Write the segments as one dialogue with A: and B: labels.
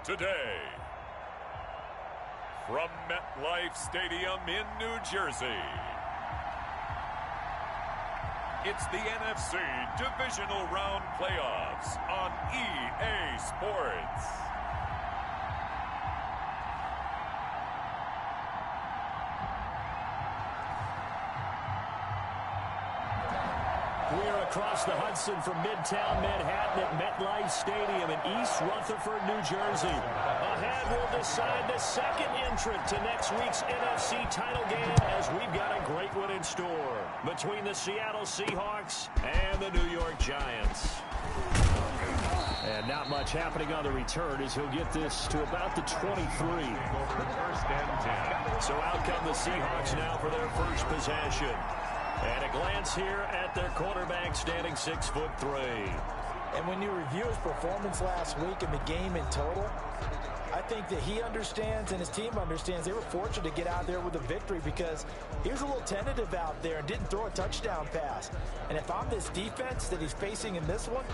A: today. From MetLife Stadium in New Jersey, it's the NFC Divisional Round Playoffs on EA Sports.
B: We're across the Hudson from Midtown Manhattan at MetLife Stadium in East Rutherford, New Jersey. Ahead will decide the second entrant to next week's NFC title game, as we've got a great one in store between the Seattle Seahawks and the New York Giants. And not much happening on the return as he'll get this to about the 23. So out come the Seahawks now for their first possession. And a glance here at their quarterback, standing 6'3".
C: And when you review his performance last week in the game in total, I think that he understands and his team understands they were fortunate to get out there with a victory, because he was a little tentative out there and didn't throw a touchdown pass. And if I'm this defense that he's facing in this one,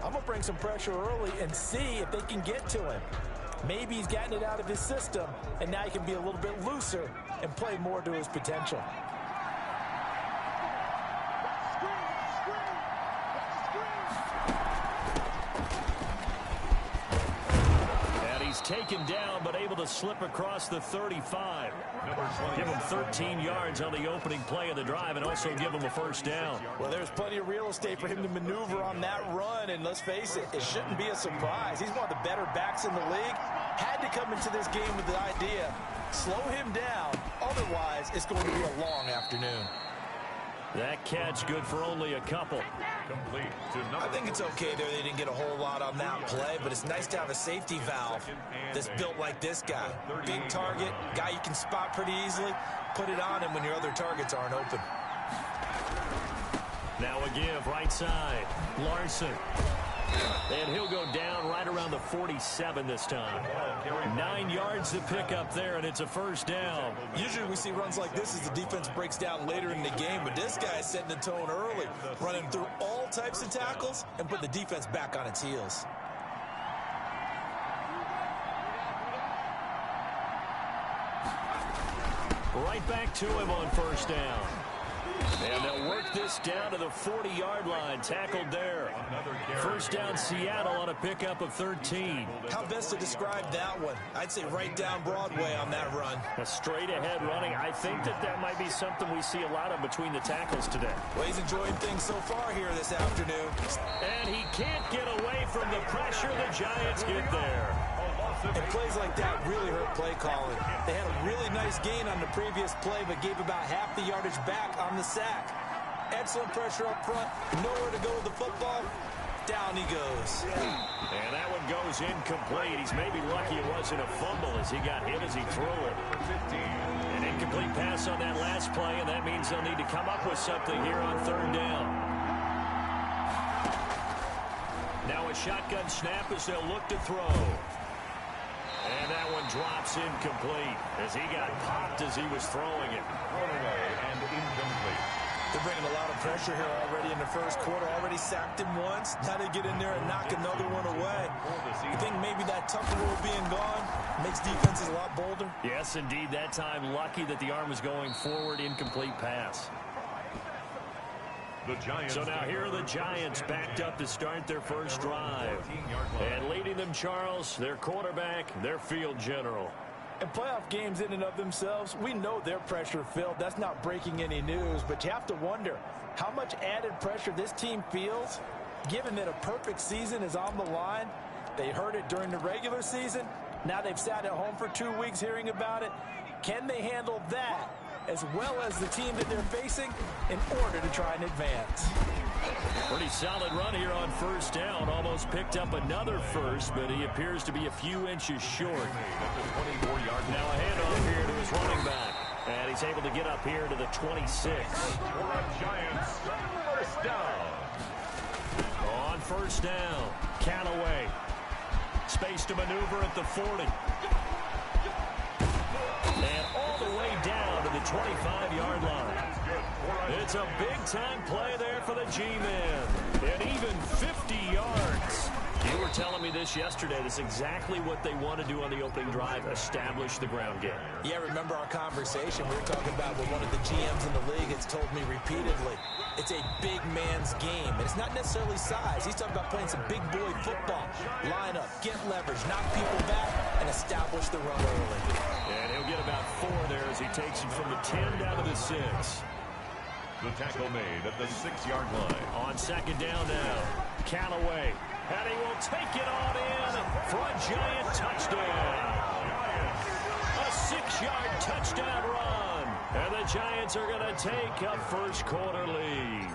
C: I'm going to bring some pressure early and see if they can get to him. Maybe he's gotten it out of his system, and now he can be a little bit looser and play more to his potential.
B: Taken down, but able to slip across the 35. Give him 13 yards on the opening play of the drive and also give him a first down.
C: Well, there's plenty of real estate for him to maneuver on that run, and let's face it, it shouldn't be a surprise. He's one of the better backs in the league. Had to come into this game with the idea, slow him down, otherwise it's going to be a long afternoon.
B: That catch good for only a couple.
C: I think it's okay there. They didn't get a whole lot on that play, but it's nice to have a safety valve that's built like this guy. Big target, guy you can spot pretty easily. Put it on him when your other targets aren't open.
B: Now a give, right side. Larson. And he'll go down right around the 47 this time. 9 yards to pick up there, and it's a first down.
C: Usually we see runs like this as the defense breaks down later in the game, but this guy is setting the tone early, running through all types of tackles and put the defense back on its heels.
B: Right back to him on first down. And they'll work this down to the 40-yard line. Tackled there. First down, Seattle on a pickup of 13.
C: How best to describe that one? I'd say right down Broadway on that run.
B: A straight-ahead running. I think that might be something we see a lot of between the tackles today.
C: Well, he's enjoying things so far here this afternoon.
B: And he can't get away from the pressure. The Giants get there.
C: And plays like that really hurt play calling. They had a really nice gain on the previous play, but gave about half the yardage back on the sack. Excellent pressure up front. Nowhere to go with the football. Down he goes.
B: And that one goes incomplete. He's maybe lucky it wasn't a fumble as he got hit as he threw it. An incomplete pass on that last play, and that means they'll need to come up with something here on third down. Now a shotgun snap as they'll look to throw. And that one drops incomplete as he got popped as he was throwing it.
A: And incomplete.
C: They're bringing a lot of pressure here already in the first quarter. Already sacked him once. Now they get in there and knock another one away. You think maybe that Tucker rule being gone makes defenses a lot bolder?
B: Yes, indeed. That time lucky that the arm was going forward. Incomplete pass. So now here are the Giants backed up to start their first drive. And leading them, Charles, their quarterback, their field general.
C: In playoff games in and of themselves, we know they're pressure-filled. That's not breaking any news, but you have to wonder how much added pressure this team feels, given that a perfect season is on the line. They heard it during the regular season. Now they've sat at home for 2 weeks hearing about it. Can they handle that, as well as the team that they're facing, in order to try and advance?
B: Pretty solid run here on first down. Almost picked up another first, but he appears to be a few inches short. Now a handoff here to his running back. And he's able to get up here to the 26.
A: Giants, first down.
B: On first down, Callaway. Space to maneuver at the 40. And all the way down to the 25-yard line. It's a big-time play there for the G-men. And even 50 yards. You were telling me this yesterday. That's exactly what they want to do on the opening drive, establish the ground game.
C: Yeah, remember our conversation we were talking about with one of the GMs in the league that's told me repeatedly, it's a big man's game. And it's not necessarily size. He's talking about playing some big boy football. Line up, get leverage, knock people back, and establish the run early.
B: And he'll get about 4 there as he takes it from the 10 down to the 6.
A: The tackle made at the 6-yard line.
B: On second down now, Callaway. And he will take it on in for a Giant touchdown. A 6-yard touchdown run. And the Giants are going to take a first-quarter lead.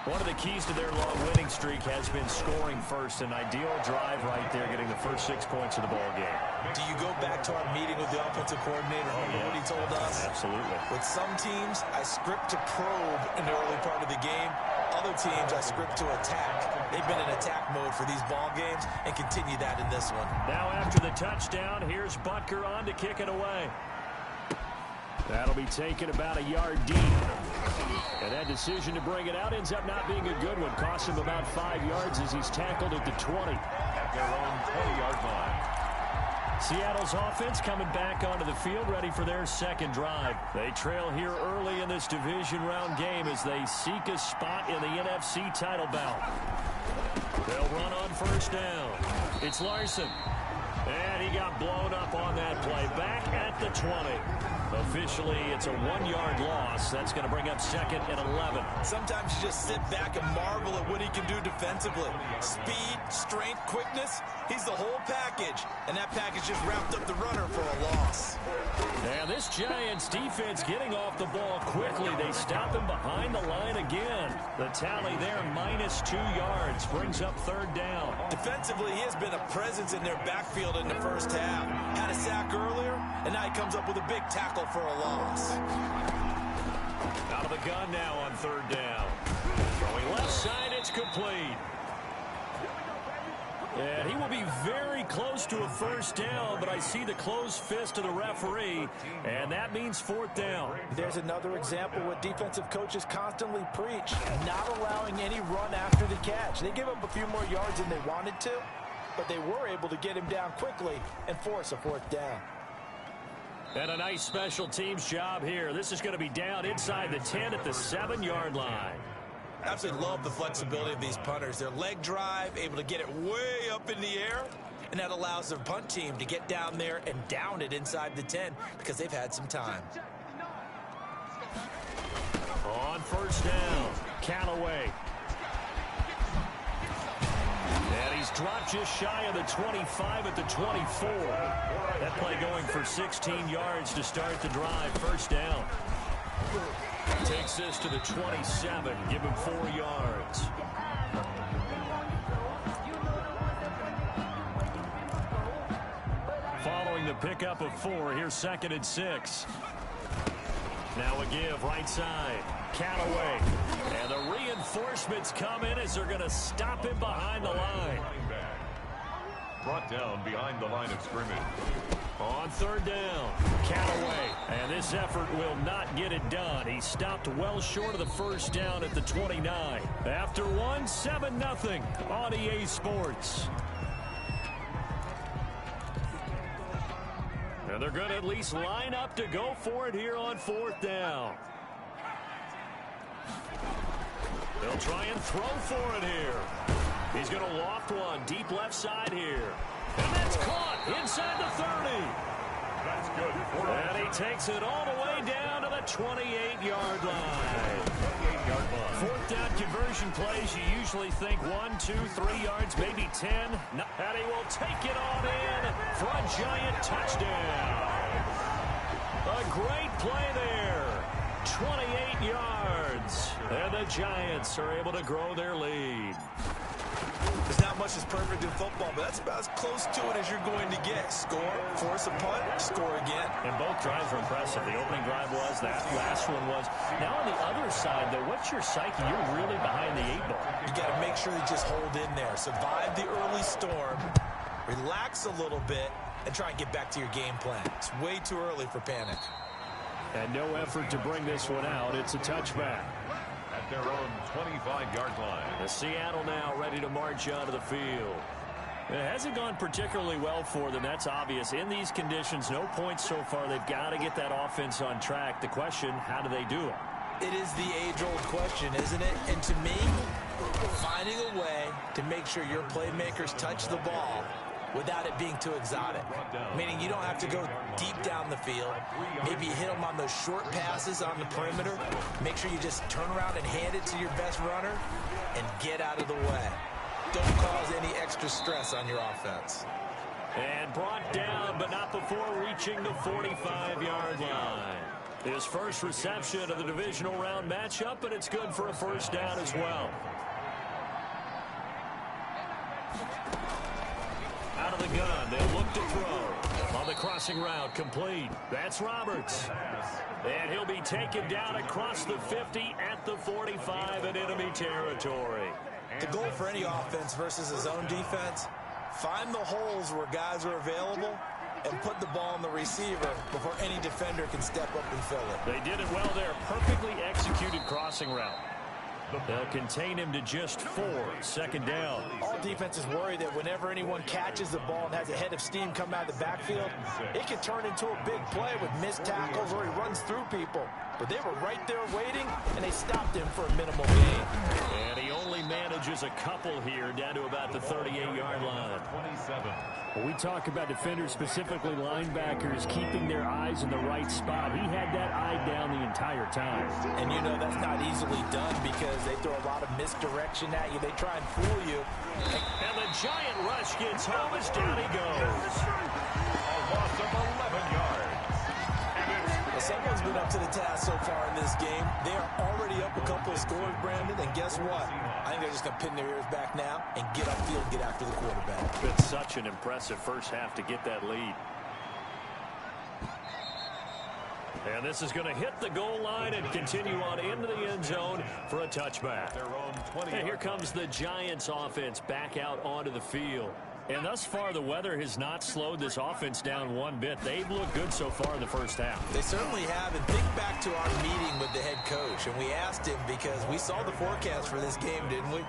B: One of the keys to their long winning streak has been scoring first. An ideal drive right there, getting the first 6 points of the ball game.
C: Do you go back to our meeting with the offensive coordinator? Remember what he told us?
B: Absolutely.
C: With some teams, I script to probe in the early part of the game. Other teams, I script to attack. They've been in attack mode for these ball games and continue that in this one.
B: Now after the touchdown, here's Butker on to kick it away. That'll be taken about a yard deep. And that decision to bring it out ends up not being a good one. Costs him about 5 yards as he's tackled at the 20.
A: At their own 20-yard line.
B: Seattle's offense coming back onto the field, ready for their second drive. They trail here early in this division round game as they seek a spot in the NFC title bout. They'll run on first down. It's Larson. And he got blown up on that play. Back at the 20. Officially, it's a 1-yard loss. That's going to bring up second and 11.
C: Sometimes you just sit back and marvel at what he can do defensively. Speed, strength, quickness. He's the whole package. And that package just wrapped up the runner for a loss.
B: Now this Giants defense getting off the ball quickly. They stop him behind the line again. The tally there, -2 yards. Brings up third down.
C: Defensively, he has been a presence in their backfield in the first half. Had a sack earlier, and now he comes up with a big tackle for a loss.
B: Out of the gun now on third down. Throwing left side, it's complete. And he will be very close to a first down, but I see the closed fist of the referee, and that means fourth down.
C: There's another example what defensive coaches constantly preach, not allowing any run after the catch. They give up a few more yards than they wanted to, but they were able to get him down quickly and force a fourth down.
B: And a nice special teams job here. This is going to be down inside the 10 at the 7-yard line.
C: Absolutely love the flexibility of these punters. Their leg drive, able to get it way up in the air, and that allows their punt team to get down there and down it inside the 10 because they've had some time.
B: On first down, Callaway. And he's dropped just shy of the 25 at the 24. That play going for 16 yards to start the drive. First down. Takes this to the 27. Give him 4 yards. Following the pickup of 4, here's second and 6. Now a give right side. Callaway. And the reinforcements come in as they're going to stop him behind the line.
A: Brought down behind the line of scrimmage.
B: On third down, Callaway. And this effort will not get it done. He stopped well short of the first down at the 29. After one, 7-0 on EA Sports. And they're going to at least line up to go for it here on fourth down. They'll try and throw for it here. He's going to loft one deep left side here. And that's caught inside the 30.
A: That's good.
B: And he takes it all the way down to the 28-yard line.
A: 28-yard line.
B: Fourth down conversion plays, you usually think 1, 2, 3 yards, maybe 10. And he will take it on in for a Giant touchdown. A great play there. 28 yards. And the Giants are able to grow their lead.
C: There's not much that's perfect in football, but that's about as close to it as you're going to get. Score, force a punt, score again.
B: And both drives were impressive. The opening drive was, that last one was. Now on the other side, though, what's your psyche? You're really behind the 8-ball.
C: You got to make sure you just hold in there. Survive the early storm, relax a little bit, and try and get back to your game plan. It's way too early for panic.
B: And no effort to bring this one out. It's a touchback.
A: At at their own 25-yard line.
B: Seattle now ready to march onto the field. It hasn't gone particularly well for them. That's obvious. In these conditions, no points so far. They've got to get that offense on track. The question, how do they do it?
C: It is the age-old question, isn't it? And to me, finding a way to make sure your playmakers touch the ball without it being too exotic. Meaning you don't have to go deep down the field. Maybe you hit them on those short passes on the perimeter. Make sure you just turn around and hand it to your best runner and get out of the way. Don't cause any extra stress on your offense.
B: And brought down, but not before reaching the 45-yard line. His first reception of the divisional round matchup, and it's good for a first down as well. Out of the gun, they'll look to throw. On the crossing route, complete. That's Roberts. And he'll be taken down across the 50 at the 45 in enemy territory.
C: The goal for any offense versus his own defense, find the holes where guys are available and put the ball on the receiver before any defender can step up and fill it.
B: They did it well there. Perfectly executed crossing route. They'll contain him to just 4. Second down.
C: All defenses worry that whenever anyone catches the ball and has a head of steam come out of the backfield, it can turn into a big play with missed tackles or he runs through people. But they were right there waiting, and they stopped him for a minimal gain.
B: And he only manages a couple here down to about the 38-yard line.
A: 27.
B: When we talk about defenders, specifically linebackers, keeping their eyes in the right spot, he had that eye down the entire time.
C: And you know that's not easily done because they throw a lot of misdirection at you. They try and fool you.
B: And the giant rush gets home as down he goes.
A: A loss of 11 yards.
C: Well, someone's been up to the task so far in this game. They are already up a couple of scores, Brandon, and guess what? I think they're just going to pin their ears back now and get upfield and get after the quarterback.
B: Been such an impressive first half to get that lead. And this is going to hit the goal line and continue on into the end zone for a touchback. And here comes the Giants offense back out onto the field. And thus far, the weather has not slowed this offense down one bit. They've looked good so far in the first half.
C: They certainly have. And think back to our meeting with the head coach. And we asked him because we saw the forecast for this game, didn't we?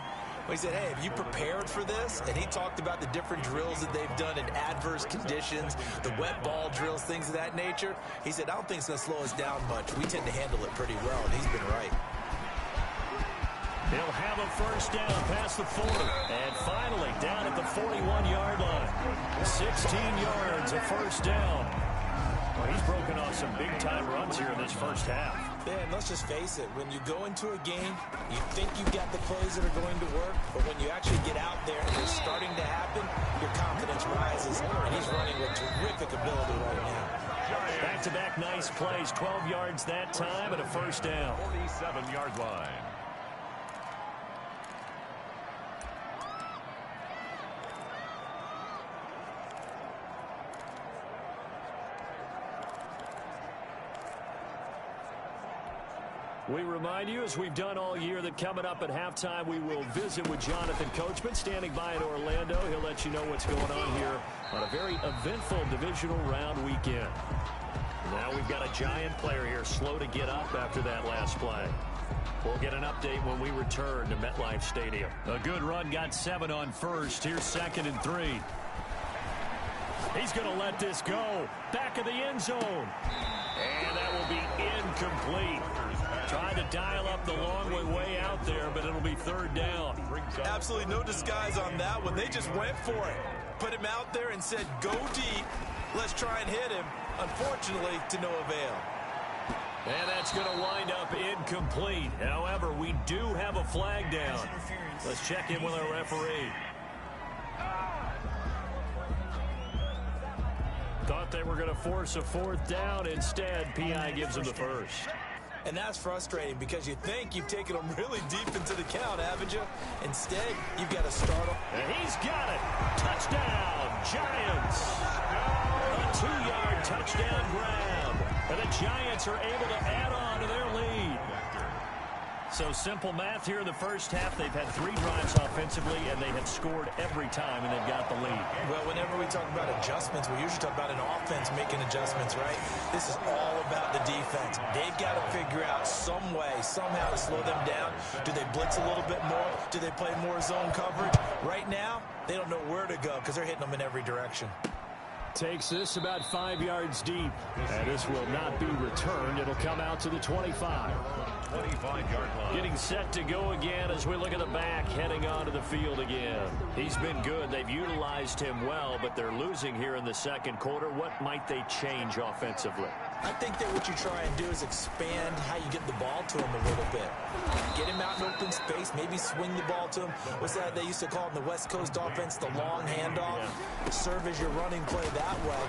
C: We said, hey, have you prepared for this? And he talked about the different drills that they've done in adverse conditions, the wet ball drills, things of that nature. He said, I don't think it's going to slow us down much. We tend to handle it pretty well, and he's been right.
B: He'll have a first down past the 40. And finally, down at the 41-yard line. 16 yards, a first down. Well, he's broken off some big-time runs here in this first half.
C: Yeah, and let's just face it. When you go into a game, you think you've got the plays that are going to work, but when you actually get out there and they're starting to happen, your confidence rises, and he's running with terrific ability right now.
B: Back-to-back nice plays, 12 yards that time and a first down.
A: 47-yard line.
B: We remind you, as we've done all year, that coming up at halftime, we will visit with Jonathan Coachman, standing by in Orlando. He'll let you know what's going on here on a very eventful divisional round weekend. Now we've got a Giant player here slow to get up after that last play. We'll get an update when we return to MetLife Stadium. A good run, got 7 on first. Here's 2nd and 3. He's going to let this go. Back of the end zone. And that will be incomplete. Trying to dial up the long way out there, but it'll be 3rd down.
C: Absolutely no disguise on that one. They just went for it. Put him out there and said, go deep. Let's try and hit him. Unfortunately, to no avail.
B: And that's going to wind up incomplete. However, we do have a flag down. Let's check in with our referee. Thought they were going to force a 4th down. Instead, P.I. gives them the first.
C: And that's frustrating because you think you've taken them really deep into the count, haven't you? Instead, you've got to start them.
B: And he's got it. Touchdown, Giants. A 2-yard touchdown grab. And the Giants are able to add on to their lead. So simple math here in the first half. They've had 3 drives offensively, and they have scored every time, and they've got the lead.
C: Well, whenever we talk about adjustments, we usually talk about an offense making adjustments, right? This is all about the defense. They've got to figure out some way, somehow to slow them down. Do they blitz a little bit more? Do they play more zone coverage? Right now, they don't know where to go because they're hitting them in every direction.
B: Takes this about 5 yards deep. And this will not be returned. It'll come out to the 25.
A: 25-yard line.
B: Getting set to go again as we look at the back, heading onto the field again. He's been good. They've utilized him well, but they're losing here in the second quarter. What might they change offensively?
C: I think that what you try and do is expand how you get the ball to him a little bit. Get him out in open space, maybe swing the ball to him. What's that they used to call in the West Coast offense, the long handoff? Serve as your running play that way,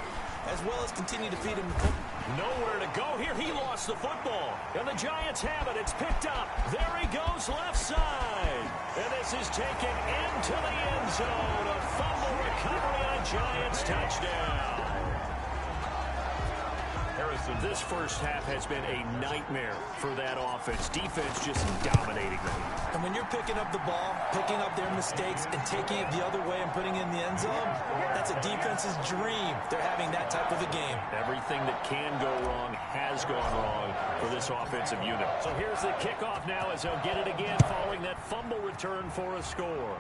C: as well as continue to feed him the football.
B: Nowhere to go here. He lost the football. And the Giants have it. It's picked up. There he goes, left side. And this is taken into the end zone. A fumble recovery on Giants touchdown. This first half has been a nightmare for that offense. Defense just dominating them.
C: And when you're picking up the ball, picking up their mistakes, and taking it the other way and putting it in the end zone, that's a defense's dream. They're having that type of a game.
B: Everything that can go wrong has gone wrong for this offensive unit. So here's the kickoff now as they'll get it again following that fumble return for a score.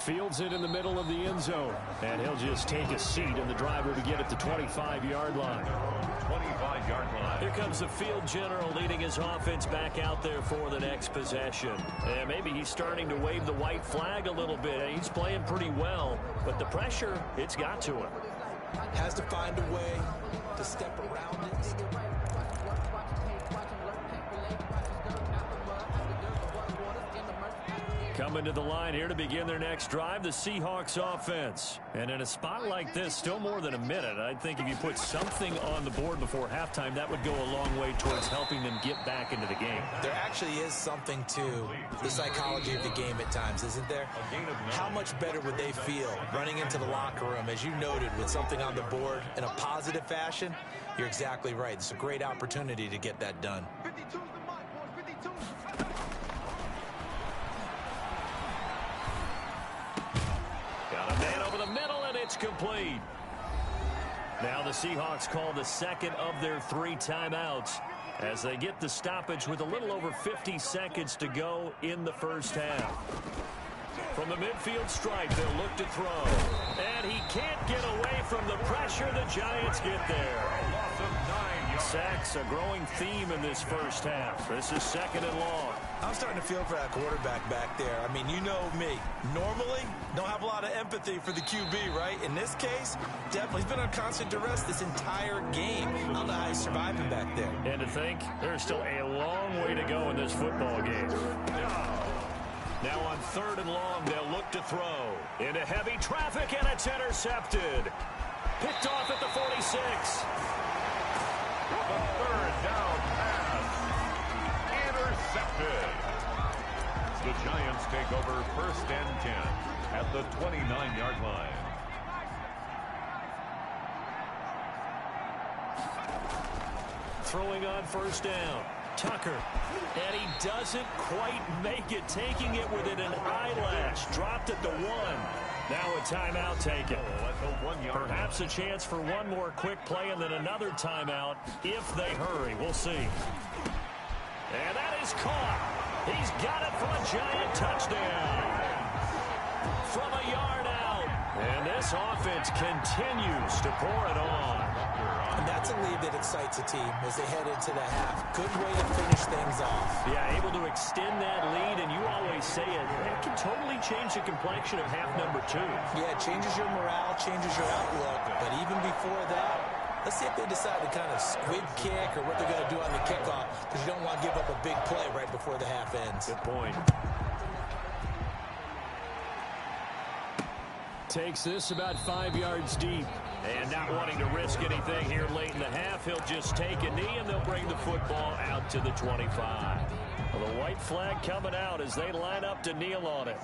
B: Fields it in the middle of the end zone. And he'll just take a seat, and the driver to get at the 25-yard line.
A: 25-yard line.
B: Here comes the field general leading his offense back out there for the next possession. And maybe he's starting to wave the white flag a little bit. He's playing pretty well, but the pressure, it's got to him.
C: Has to find a way to step around it.
B: Coming to the line here to begin their next drive, the Seahawks offense. And in a spot like this, still more than a minute, I think if you put something on the board before halftime, that would go a long way towards helping them get back into the game.
C: There actually is something to the psychology of the game at times, isn't there? How much better would they feel running into the locker room, as you noted, with something on the board in a positive fashion? You're exactly right. It's a great opportunity to get that done.
B: Got a man over the middle, and it's complete. Now the Seahawks call the second of their 3 timeouts as they get the stoppage with a little over 50 seconds to go in the first half. From the midfield stripe, they'll look to throw. And he can't get away from the pressure. The Giants get there. Sacks, a growing theme in this first half. This is second and long.
C: I'm starting to feel for that quarterback back there. I mean, you know me. Normally, don't have a lot of empathy for the QB, right? In this case, definitely. He's been on constant duress this entire game. I don't know how he's surviving back there.
B: And to think, there's still a long way to go in this football game. Now on third and long, they'll look to throw. Into heavy traffic, and it's intercepted. Picked off at the 46.
A: The third down pass. Intercepted. The Giants take over first and 10 at the 29-yard line.
B: Throwing on first down. Tucker. And he doesn't quite make it, taking it within an eyelash. Dropped at the 1. Now a timeout taken. Perhaps a chance for one more quick play and then another timeout if they hurry. We'll see. And that is caught. He's got it for a Giant touchdown. From a yard out. And this offense continues to pour it on.
C: And that's a lead that excites a team as they head into the half. Good way to finish things off.
B: Yeah, able to extend that lead, and you always say it can totally change the complexion of half number 2.
C: Yeah, it changes your morale, changes your outlook. But even before that, let's see if they decide to kind of squib kick or what they're going to do on the kickoff, because you don't want to give up a big play right before the half ends.
B: Good point. Takes this about 5 yards deep. And not wanting to risk anything here late in the half, he'll just take a knee, and they'll bring the football out to the 25. Well, the white flag coming out as they line up to kneel on it.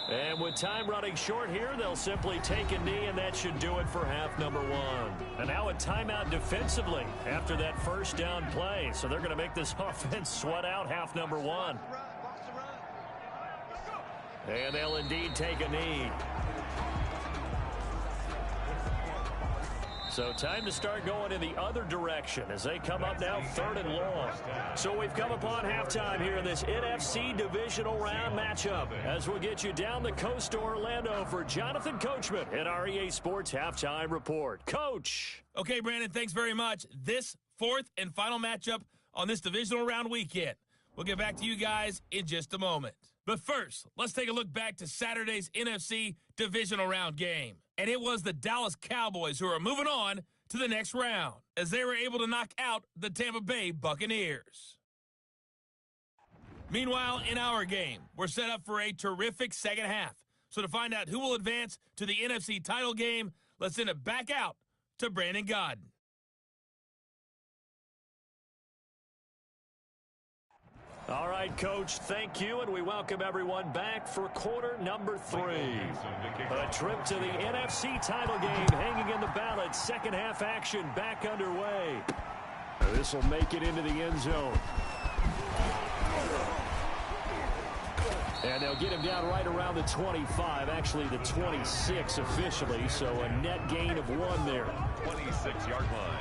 B: And with time running short here, they'll simply take a knee, and that should do it for half number one. And now a timeout defensively after that first down play. So they're going to make this offense sweat out half number one. And they'll indeed take a knee. So time to start going in the other direction as they come up now 3rd and long. So we've come upon halftime here in this NFC divisional round matchup as we'll get you down the coast to Orlando for Jonathan Coachman at our EA Sports Halftime Report. Coach.
D: Okay, Brandon, thanks very much. This 4th and final matchup on this divisional round weekend. We'll get back to you guys in just a moment. But first, let's take a look back to Saturday's NFC divisional round game. And it was the Dallas Cowboys who are moving on to the next round as they were able to knock out the Tampa Bay Buccaneers. Meanwhile, in our game, we're set up for a terrific second half. So to find out who will advance to the NFC title game, let's send it back out to Brandon Godden.
B: All right, Coach, thank you, and we welcome everyone back for quarter number 3. A trip to the NFC title game hanging in the balance. Second half action back underway. This will make it into the end zone. And they'll get him down right around the 25, actually the 26 officially, so a net gain of 1 there.
A: 26-yard line.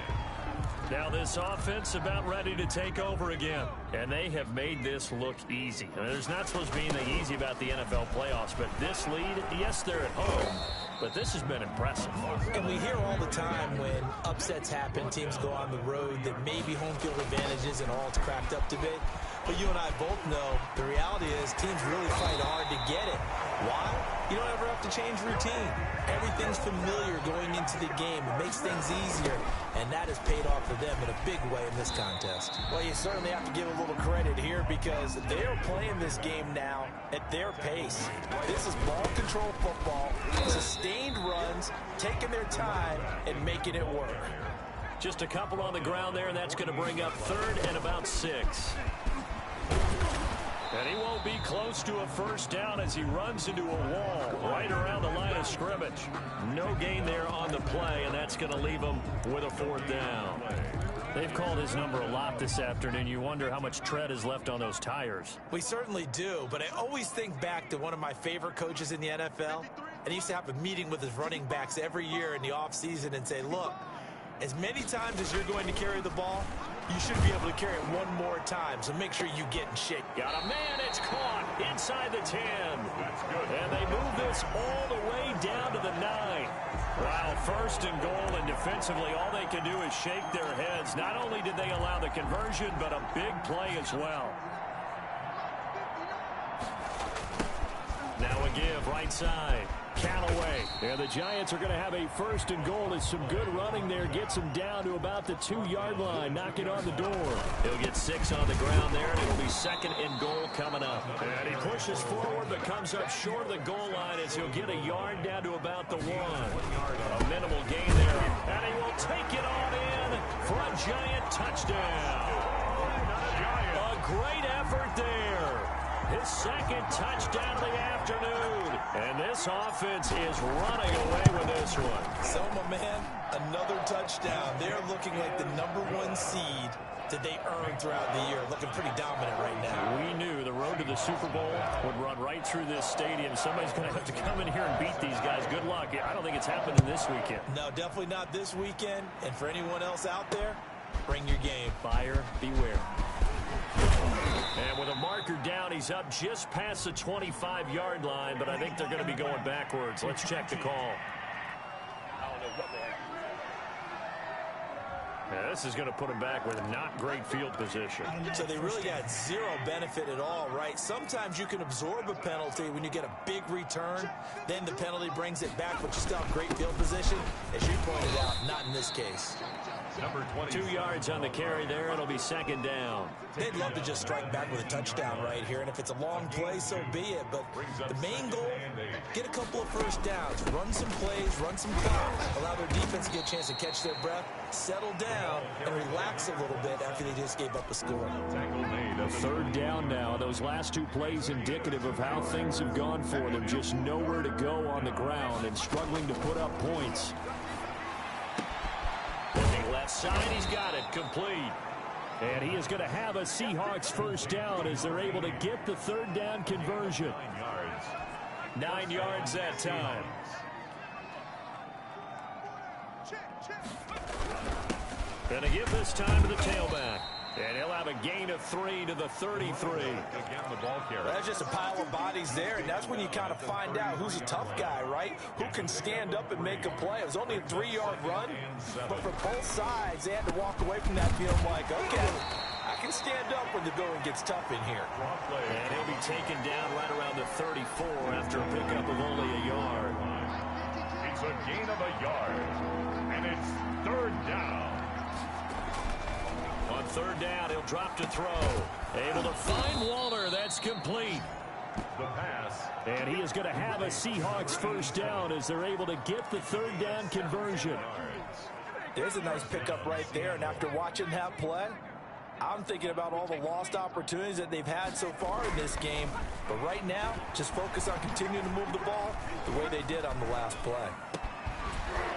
B: Now this offense about ready to take over again. And they have made this look easy. I mean, there's not supposed to be anything easy about the NFL playoffs, but this lead, yes, they're at home, but this has been impressive.
C: And we hear all the time when upsets happen, teams go on the road, that maybe home field advantage isn't all it's cracked up to be. But you and I both know the reality is teams really fight hard to get it. Why? You don't ever have to change routine. Everything's familiar going into the game. It makes things easier, and that has paid off for them in a big way in this contest. Well, you certainly have to give a little credit here because they are playing this game now at their pace. This is ball control football, sustained runs, taking their time, and making it work.
B: Just a couple on the ground there, and that's going to bring up 3rd and about 6. And he won't be close to a first down as he runs into a wall right around the line of scrimmage. No gain there on the play, and that's going to leave him with a 4th down. They've called his number a lot this afternoon. You wonder how much tread is left on those tires.
C: We certainly do, but I always think back to one of my favorite coaches in the NFL, and he used to have a meeting with his running backs every year in the offseason and say, look, as many times as you're going to carry the ball, you should be able to carry it one more time, so make sure you get in shape.
B: Got a man, it's caught inside the 10. And they move this all the way down to the 9. Wow, 1st and goal, and defensively all they can do is shake their heads. Not only did they allow the conversion, but a big play as well. Now a give right side. Callaway. And the Giants are going to have a 1st and goal as some good running there gets him down to about the 2-yard line. Knock it on the door. He'll get 6 on the ground there, and it'll be 2nd and goal coming up. And he pushes forward but comes up short of the goal line as he'll get a yard down to about the 1. A minimal gain there. And he will take it on in for a Giant touchdown. A great effort there. His 2nd touchdown of the afternoon. And this offense is running away with this one.
C: So, my man, another touchdown. They're looking like the #1 seed that they earned throughout the year. Looking pretty dominant right now.
B: We knew the road to the Super Bowl would run right through this stadium. Somebody's going to have to come in here and beat these guys. Good luck. I don't think it's happening this weekend.
C: No, definitely not this weekend. And for anyone else out there, bring your game.
B: Buyer beware. And with a marker down, he's up just past the 25-yard line, but I think they're going to be going backwards. Let's check the call. Yeah, this is going to put him back with not great field position.
C: So they really got zero benefit at all, right? Sometimes you can absorb a penalty when you get a big return. Then the penalty brings it back, but you still have great field position. As you pointed out, not in this case.
A: Number 20.
B: 2 yards on the carry there. It'll be second down.
C: They'd love to just strike back with a touchdown right here, and if it's a long play, so be it. But the main goal, get a couple of first downs, run some plays, run some clock, allow their defense to get a chance to catch their breath, settle down, and relax a little bit after they just gave up a score.
B: Third down now. Those last 2 plays indicative of how things have gone for them. Just nowhere to go on the ground and struggling to put up points. Looking left side, he's got it complete. And he is going to have a Seahawks first down as they're able to get the third down conversion. 9 yards that time. Going to give this time to the tailback. And he'll have a gain of 3 to the 33.
C: That's just a pile of bodies there, and that's when you kind of find out who's a tough guy, right? Who can stand up and make a play. It was only a 3-yard run, but for both sides, they had to walk away from that feeling like, okay, I can stand up when the going gets tough in here.
B: And he'll be taken down right around the 34 after a pickup of only a yard.
A: It's a gain of a yard, and it's third down.
B: On third down, he'll drop to throw. Able to find Waller. That's complete.
A: The pass.
B: And he is going to have a Seahawks first down as they're able to get the third down conversion.
C: There's a nice pickup right there, and after watching that play, I'm thinking about all the lost opportunities that they've had so far in this game. But right now, just focus on continuing to move the ball the way they did on the last play.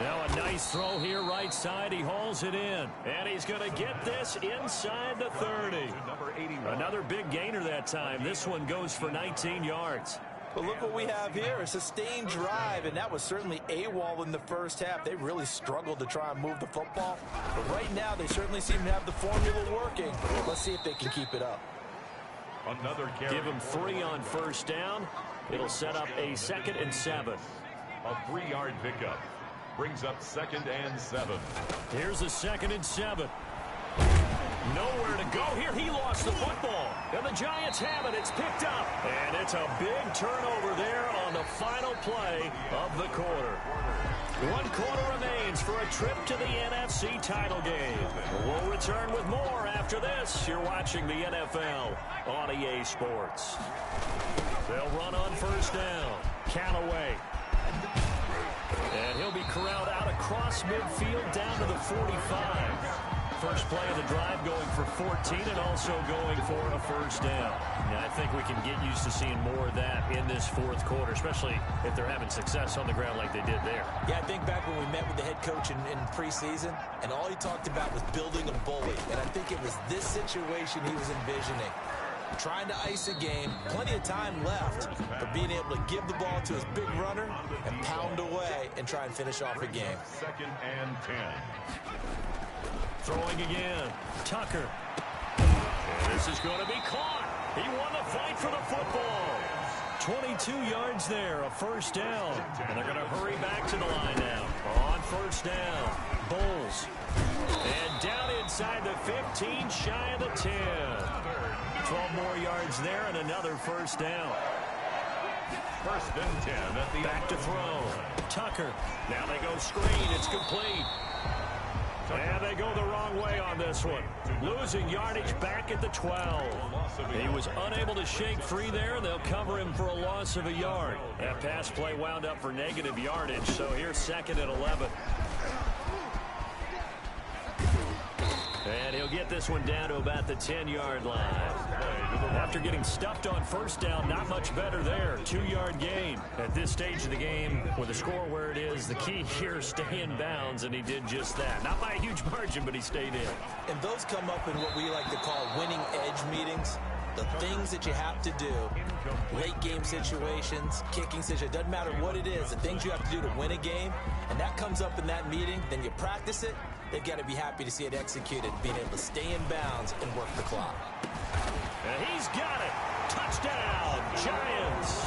B: Now a nice throw here right side. He hauls it in. And he's going to get this inside the 30. Another big gainer that time. This one goes for 19 yards.
C: But look what we have here, a sustained drive, and that was certainly AWOL in the first half. They really struggled to try and move the football. But right now, they certainly seem to have the formula working. Let's see if they can keep it up.
A: Another carry.
B: Give him 3 on first down. It'll set up a 2nd and 7.
A: A 3-yard pickup. Brings up 2nd and 7.
B: Here's a 2nd and 7. Nowhere to go here. He lost the football. And the Giants have it. It's picked up. And it's a big turnover there on the final play of the quarter. 1 quarter remains for a trip to the NFC title game. We'll return with more after this. You're watching the NFL on EA Sports. They'll run on first down. Callaway. And he'll be corralled out across midfield down to the 45. First play of the drive going for 14 and also going for a first down. Yeah, I think we can get used to seeing more of that in this fourth quarter, especially if they're having success on the ground like they did there.
C: Yeah, I think back when we met with the head coach in preseason, and all he talked about was building a bully. And I think it was this situation he was envisioning. Trying to ice a game, plenty of time left, but being able to give the ball to his big runner and pound away and try and finish off a game.
A: 2nd and 10.
B: Throwing again. Tucker. And this is going to be caught. He won the fight for the football. 22 yards there, a first down. And they're going to hurry back to the line now. On first down, Bulls. And down inside the 15, shy of the 10. 12 more yards there and another first down.
A: 1st and 10 at the
B: back to throw. Tucker. Now they go screen. It's complete. And they go the wrong way on this one. Losing yardage back at the 12. He was unable to shake free there. They'll cover him for a loss of a yard. That pass play wound up for negative yardage. So here's 2nd and 11. And he'll get this one down to about the 10-yard line. After getting stuffed on first down, not much better there. 2-yard gain. At this stage of the game, with the score where it is, the key here is stay in bounds, and he did just that. Not by a huge margin, but he stayed in.
C: And those come up in what we like to call winning edge meetings. The things that you have to do, late game situations, kicking situations, doesn't matter what it is, the things you have to do to win a game, and that comes up in that meeting, then you practice it, they've got to be happy to see it executed, being able to stay in bounds and work the clock.
B: And he's got it. Touchdown, Giants.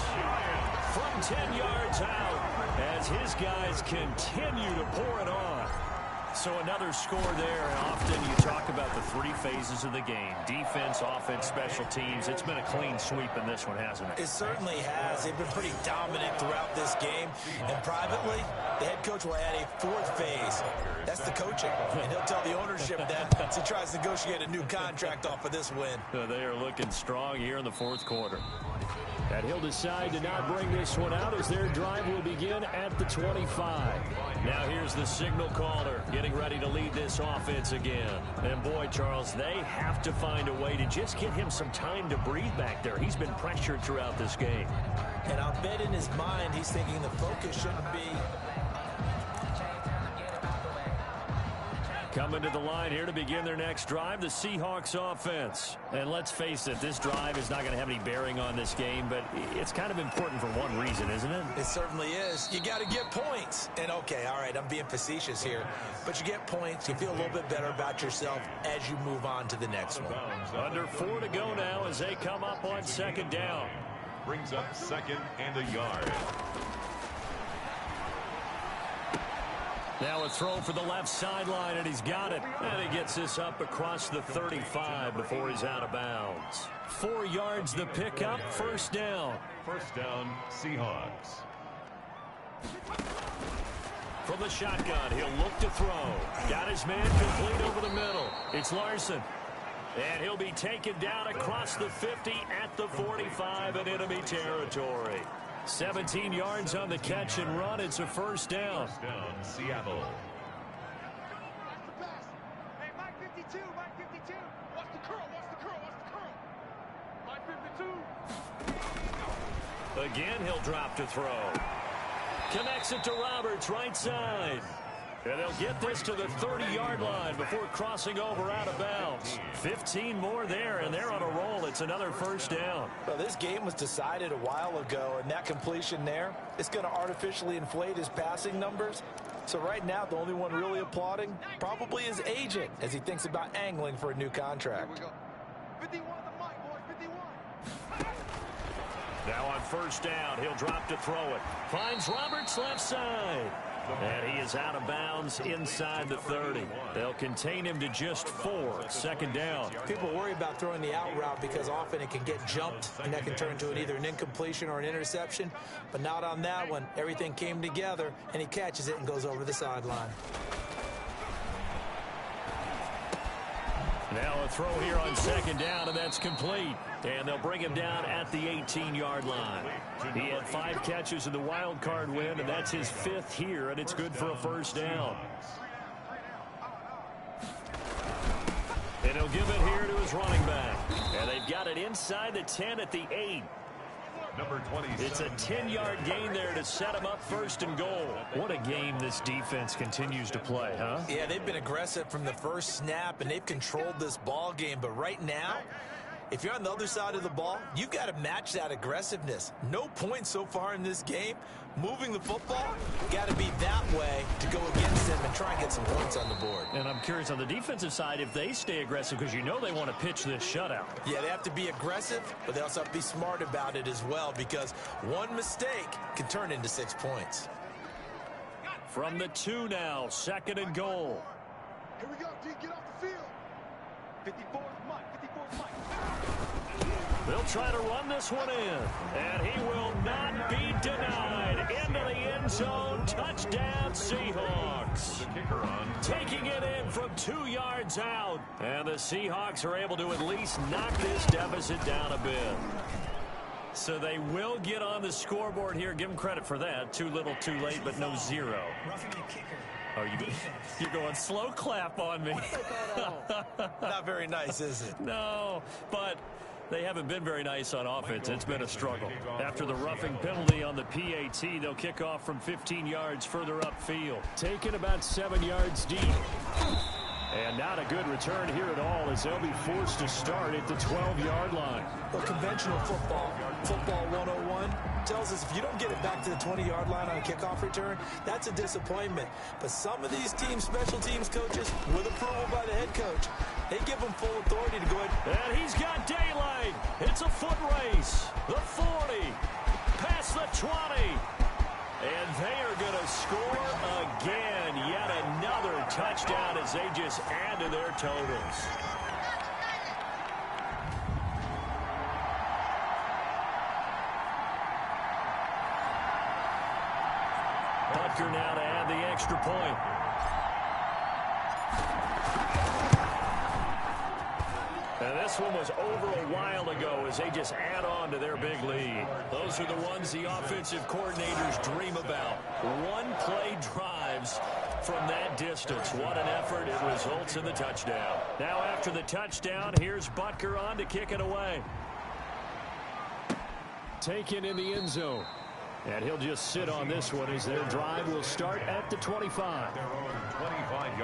B: From 10 yards out as his guys continue to pour it on. So another score there, and often you talk about the 3 phases of the game. Defense, offense, special teams. It's been a clean sweep in this one, hasn't it?
C: It certainly has. They've been pretty dominant throughout this game. And privately, the head coach will add a 4th phase. That's the coaching. And he'll tell the ownership that as he tries to negotiate a new contract off of this win.
B: They are looking strong here in the fourth quarter. And he'll decide to not bring this one out as their drive will begin at the 25. Now here's the signal caller getting ready to lead this offense again. And boy, Charles, they have to find a way to just get him some time to breathe back there. He's been pressured throughout this game.
C: And I'll bet in his mind he's thinking the focus shouldn't be.
B: Coming to the line here to begin their next drive, the Seahawks offense. And let's face it, this drive is not going to have any bearing on this game, but it's kind of important for one reason, isn't it?
C: It certainly is. You got to get points. And okay, all right, I'm being facetious here, but you get points, you feel a little bit better about yourself as you move on to the next one.
B: Under 4 to go now as they come up on second down.
A: Brings up second and a yard.
B: Now a throw for the left sideline, and he's got it. And he gets this up across the 35 before he's out of bounds. 4 yards the pickup, first down.
A: First down, Seahawks.
B: From the shotgun, he'll look to throw. Got his man complete over the middle. It's Larson. And he'll be taken down across the 50 at the 45 in enemy territory. 17 yards on the catch and run. It's a first down.
A: First down, Seattle.
E: Hey, Mike 52, Mike 52. Watch the curl, watch the curl, watch the curl. Mike 52.
B: Again, he'll drop to throw. Connects it to Roberts, right side. And they'll get this to the 30-yard line before crossing over out of bounds. 15 more there, and they're on a roll. It's another first down.
C: Well, this game was decided a while ago, and that completion there is going to artificially inflate his passing numbers. So right now, the only one really applauding probably his agent as he thinks about angling for a new contract.
E: 51 the mic, boys, 51.
B: Now on first down, he'll drop to throw it. Finds Roberts left side. And he is out of bounds inside the 30. They'll contain him to just 4. Second down.
C: People worry about throwing the out route because often it can get jumped, and that can turn into either an incompletion or an interception. But not on that one. Everything came together, and he catches it and goes over the sideline.
B: Now a throw here on second down, and that's complete. And they'll bring him down at the 18-yard line. He had 5 catches in the wild card win, and that's his 5th here, and it's good for a first down. And he'll give it here to his running back. And they've got it inside the 10 at the 8.
A: Number 27.
B: It's a 10-yard gain there to set him up first and goal. What a game this defense continues to play, huh?
C: Yeah, they've been aggressive from the first snap, and they've controlled this ball game. But right now, if you're on the other side of the ball, you've got to match that aggressiveness. No points so far in this game. Moving the football, got to be that way to go against them and try and get some points on the board.
B: And I'm curious on the defensive side if they stay aggressive, because you know they want to pitch this shutout.
C: Yeah, they have to be aggressive, but they also have to be smart about it as well, because one mistake can turn into 6 points.
B: From the 2 now, second and goal.
E: Here we go, D, get off the field. 54 Mike, 54 Mike.
B: They'll try to run this one in, and he will not be denied. Into the end zone, touchdown Seahawks.
A: The kicker on.
B: Taking it in from 2 yards out, and the Seahawks are able to at least knock this deficit down a bit. So they will get on the scoreboard here. Give them credit for that. Too little, too late, but no 0. Oh, you're going slow clap on me.
C: Not very nice, is it?
B: No, but they haven't been very nice on offense. It's been a struggle. After the roughing penalty on the PAT, they'll kick off from 15 yards further upfield. Taken about 7 yards deep. And not a good return here at all as they'll be forced to start at the 12-yard line.
C: Well, conventional football 101, tells us if you don't get it back to the 20-yard line on a kickoff return, that's a disappointment. But some of these teams, special teams coaches, with approval by the head coach, they give them full authority to go ahead.
B: And he's got daylight. It's a foot race. The 40, past the 20. And they are going to score again. Yet another touchdown as they just add to their totals. Butker now to add the extra point. This one was over a while ago as they just add on to their big lead. Those are the ones the offensive coordinators dream about. One-play drives from that distance. What an effort. It results in the touchdown. Now after the touchdown, here's Butker on to kick it away. Taken in the end zone. And he'll just sit on this one as their drive will start at the 25.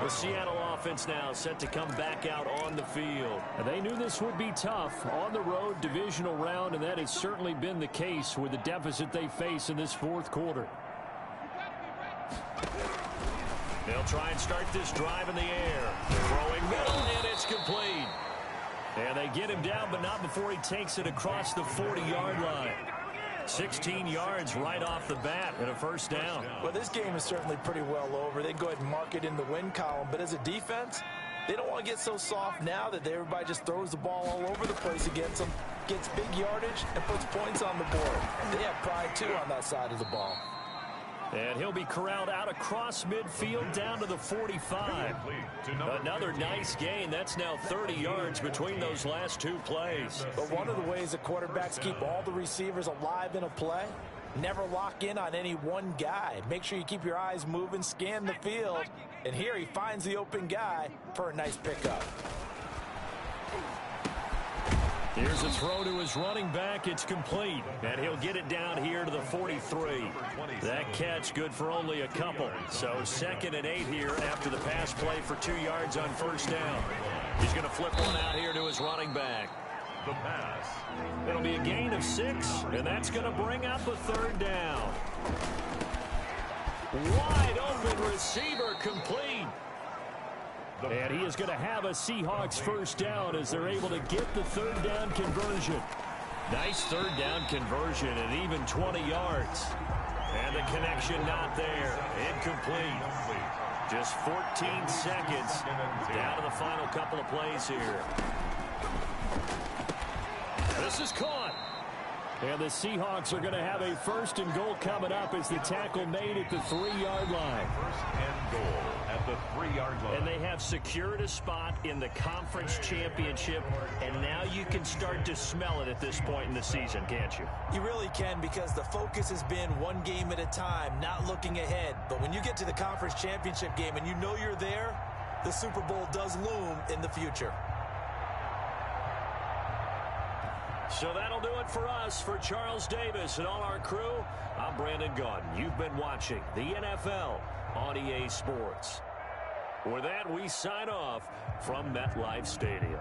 B: The Seattle offense now set to come back out on the field. And they knew this would be tough on the road divisional round, and that has certainly been the case with the deficit they face in this fourth quarter. They'll try and start this drive in the air. Throwing middle, and it's complete. And they get him down, but not before he takes it across the 40-yard line. 16 yards right off the bat and a first down.
C: Well, this game is certainly pretty well over. They go ahead and mark it in the win column. But as a defense, they don't want to get so soft now that everybody just throws the ball all over the place against them, gets big yardage, and puts points on the board. They have pride, too, on that side of the ball.
B: And he'll be corralled out across midfield down to the 45. Another nice gain. That's now 30 yards between those last two plays.
C: But one of the ways the quarterbacks keep all the receivers alive in a play, never lock in on any one guy. Make sure you keep your eyes moving, scan the field. And here he finds the open guy for a nice pickup.
B: Here's a throw to his running back. It's complete. And he'll get it down here to the 43. That catch good for only a couple. So 2nd and 8 here after the pass play for 2 yards on first down. He's going to flip one out here to his running back.
A: The pass.
B: It'll be a gain of 6, and that's going to bring up a 3rd down. Wide open receiver complete. And he is going to have a Seahawks first down as they're able to get the 3rd down conversion. Nice 3rd down conversion and even 20 yards. And the connection not there. Incomplete. Just 14 seconds down to the final couple of plays here. This is caught. And the Seahawks are going to have a 1st and goal coming up as the tackle made at the 3-yard line.
A: 1st and goal at the 3-yard line.
B: And they have secured a spot in the conference championship, and now you can start to smell it at this point in the season, can't you?
C: You really can, because the focus has been one game at a time, not looking ahead. But when you get to the conference championship game and you know you're there, the Super Bowl does loom in the future.
B: So that'll do it for us. For Charles Davis and all our crew, I'm Brandon Gaudin. You've been watching the NFL on EA Sports. With that, we sign off from MetLife Stadium.